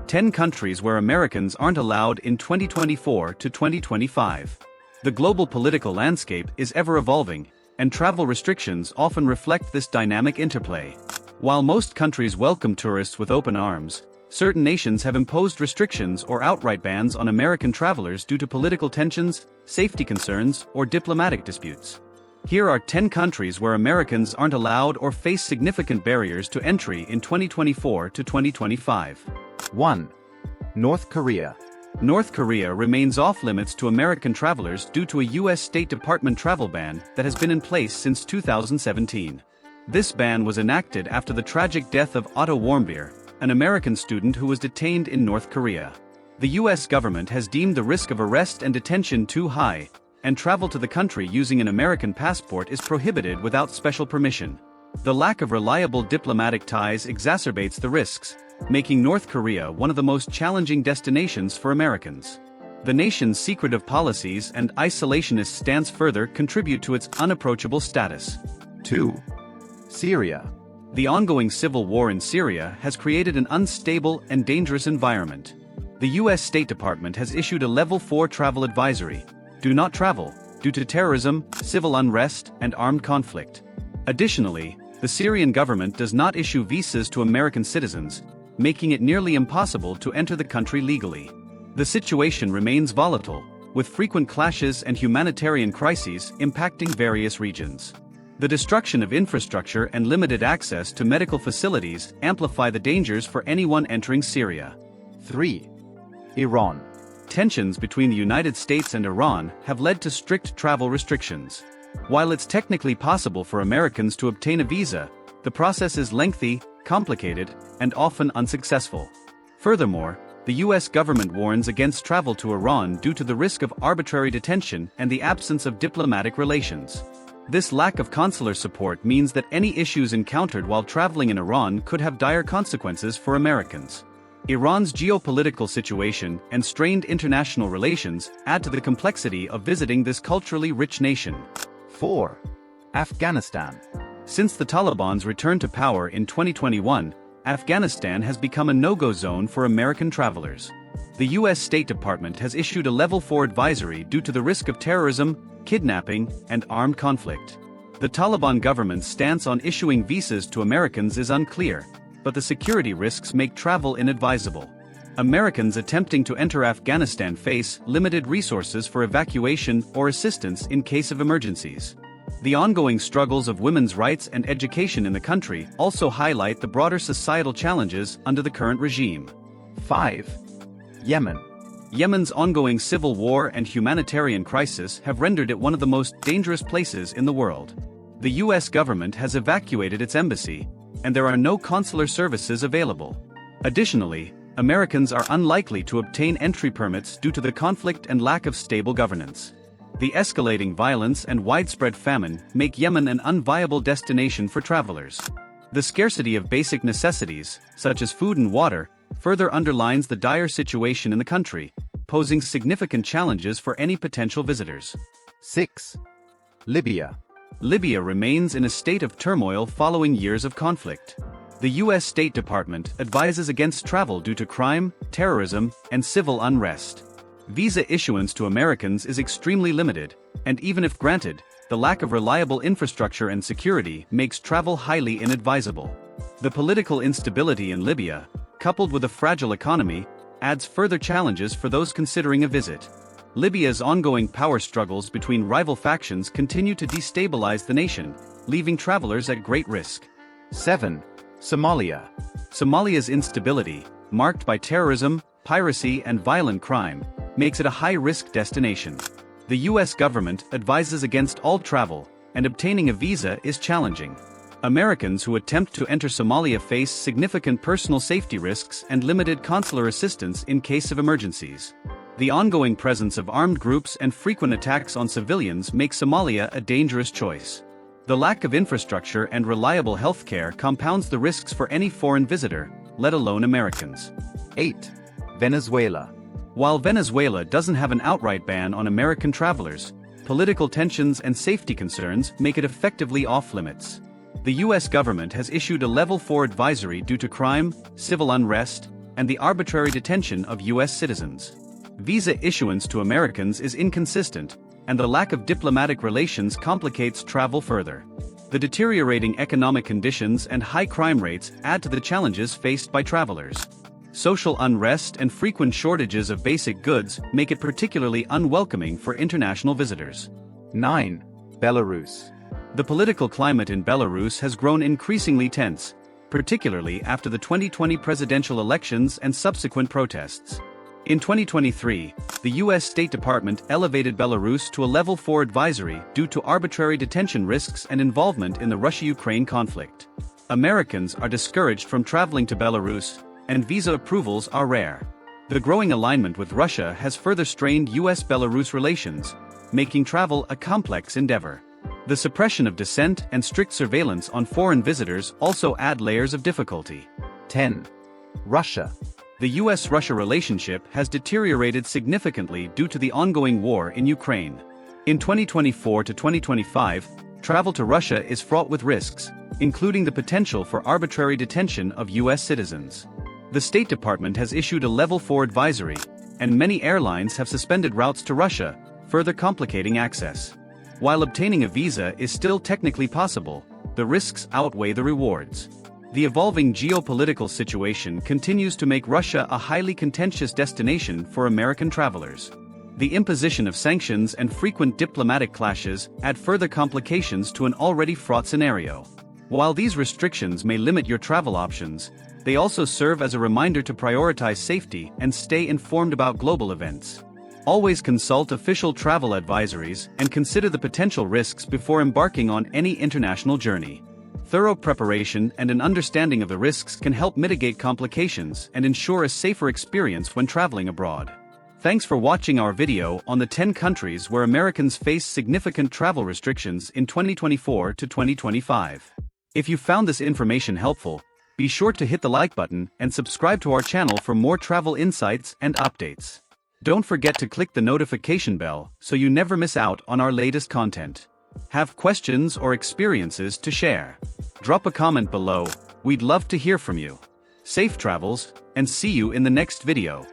10 countries where Americans aren't allowed in 2024 to 2025. The global political landscape is ever evolving, and travel restrictions often reflect this dynamic interplay. While most countries welcome tourists with open arms, certain nations have imposed restrictions or outright bans on American travelers due to political tensions, safety concerns, or diplomatic disputes. Here are 10 countries where Americans aren't allowed or face significant barriers to entry in 2024 to 2025. 1. North Korea. North Korea remains off-limits to American travelers due to a U.S. State Department travel ban that has been in place since 2017. This ban was enacted after the tragic death of Otto Warmbier, an American student who was detained in North Korea. The U.S. government has deemed the risk of arrest and detention too high, and travel to the country using an American passport is prohibited without special permission. The lack of reliable diplomatic ties exacerbates the risks, making North Korea one of the most challenging destinations for Americans. The nation's secretive policies and isolationist stance further contribute to its unapproachable status. 2. Syria. The ongoing civil war in Syria has created an unstable and dangerous environment. The U.S. State Department has issued a Level 4 travel advisory: do not travel, due to terrorism, civil unrest, and armed conflict. Additionally, the Syrian government does not issue visas to American citizens, making it nearly impossible to enter the country legally. The situation remains volatile, with frequent clashes and humanitarian crises impacting various regions. The destruction of infrastructure and limited access to medical facilities amplify the dangers for anyone entering Syria. 3. Iran. Tensions between the United States and Iran have led to strict travel restrictions. While it's technically possible for Americans to obtain a visa, the process is lengthy, complicated, and often unsuccessful. Furthermore, the U.S. government warns against travel to Iran due to the risk of arbitrary detention and the absence of diplomatic relations. This lack of consular support means that any issues encountered while traveling in Iran could have dire consequences for Americans. Iran's geopolitical situation and strained international relations add to the complexity of visiting this culturally rich nation. 4. Afghanistan. Since the Taliban's return to power in 2021, Afghanistan has become a no-go zone for American travelers. The U.S. State Department has issued a Level 4 advisory due to the risk of terrorism, kidnapping, and armed conflict. The Taliban government's stance on issuing visas to Americans is unclear, but the security risks make travel inadvisable. Americans attempting to enter Afghanistan face limited resources for evacuation or assistance in case of emergencies. The ongoing struggles of women's rights and education in the country also highlight the broader societal challenges under the current regime. 5. Yemen. Yemen's ongoing civil war and humanitarian crisis have rendered it one of the most dangerous places in the world. The U.S. government has evacuated its embassy, and there are no consular services available. Additionally, Americans are unlikely to obtain entry permits due to the conflict and lack of stable governance. The escalating violence and widespread famine make Yemen an unviable destination for travelers. The scarcity of basic necessities, such as food and water, further underlines the dire situation in the country, posing significant challenges for any potential visitors. 6. Libya. Libya remains in a state of turmoil following years of conflict. The U.S. State Department advises against travel due to crime, terrorism, and civil unrest. Visa issuance to Americans is extremely limited, and even if granted, the lack of reliable infrastructure and security makes travel highly inadvisable. The political instability in Libya, coupled with a fragile economy, adds further challenges for those considering a visit. Libya's ongoing power struggles between rival factions continue to destabilize the nation, leaving travelers at great risk. 7. Somalia. Somalia's instability, marked by terrorism, piracy, and violent crime, makes it a high-risk destination. The U.S. government advises against all travel, and obtaining a visa is challenging. Americans who attempt to enter Somalia face significant personal safety risks and limited consular assistance in case of emergencies. The ongoing presence of armed groups and frequent attacks on civilians make Somalia a dangerous choice. The lack of infrastructure and reliable healthcare compounds the risks for any foreign visitor, let alone Americans. 8. Venezuela. While Venezuela doesn't have an outright ban on American travelers, political tensions and safety concerns make it effectively off-limits. The U.S. government has issued a Level 4 advisory due to crime, civil unrest, and the arbitrary detention of U.S. citizens. Visa issuance to Americans is inconsistent, and the lack of diplomatic relations complicates travel further. The deteriorating economic conditions and high crime rates add to the challenges faced by travelers. Social unrest and frequent shortages of basic goods make it particularly unwelcoming for international visitors. 9. Belarus. The political climate in Belarus has grown increasingly tense, particularly after the 2020 presidential elections and subsequent protests. In 2023, the U.S. State Department elevated Belarus to a Level 4 advisory due to arbitrary detention risks and involvement in the Russia-Ukraine conflict. Americans are discouraged from traveling to Belarus, and visa approvals are rare. The growing alignment with Russia has further strained U.S.-Belarus relations, making travel a complex endeavor. The suppression of dissent and strict surveillance on foreign visitors also add layers of difficulty. 10. Russia. The U.S.-Russia relationship has deteriorated significantly due to the ongoing war in Ukraine. In 2024 to 2025, travel to Russia is fraught with risks, including the potential for arbitrary detention of U.S. citizens. The State Department has issued a Level 4 advisory, and many airlines have suspended routes to Russia, further complicating access. While obtaining a visa is still technically possible, the risks outweigh the rewards. The evolving geopolitical situation continues to make Russia a highly contentious destination for American travelers. The imposition of sanctions and frequent diplomatic clashes add further complications to an already fraught scenario. While these restrictions may limit your travel options, they also serve as a reminder to prioritize safety and stay informed about global events. Always consult official travel advisories and consider the potential risks before embarking on any international journey. Thorough preparation and an understanding of the risks can help mitigate complications and ensure a safer experience when traveling abroad. Thanks for watching our video on the 10 countries where Americans face significant travel restrictions in 2024 to 2025. If you found this information helpful, be sure to hit the like button and subscribe to our channel for more travel insights and updates. Don't forget to click the notification bell so you never miss out on our latest content. Have questions or experiences to share? Drop a comment below, we'd love to hear from you. Safe travels, and see you in the next video.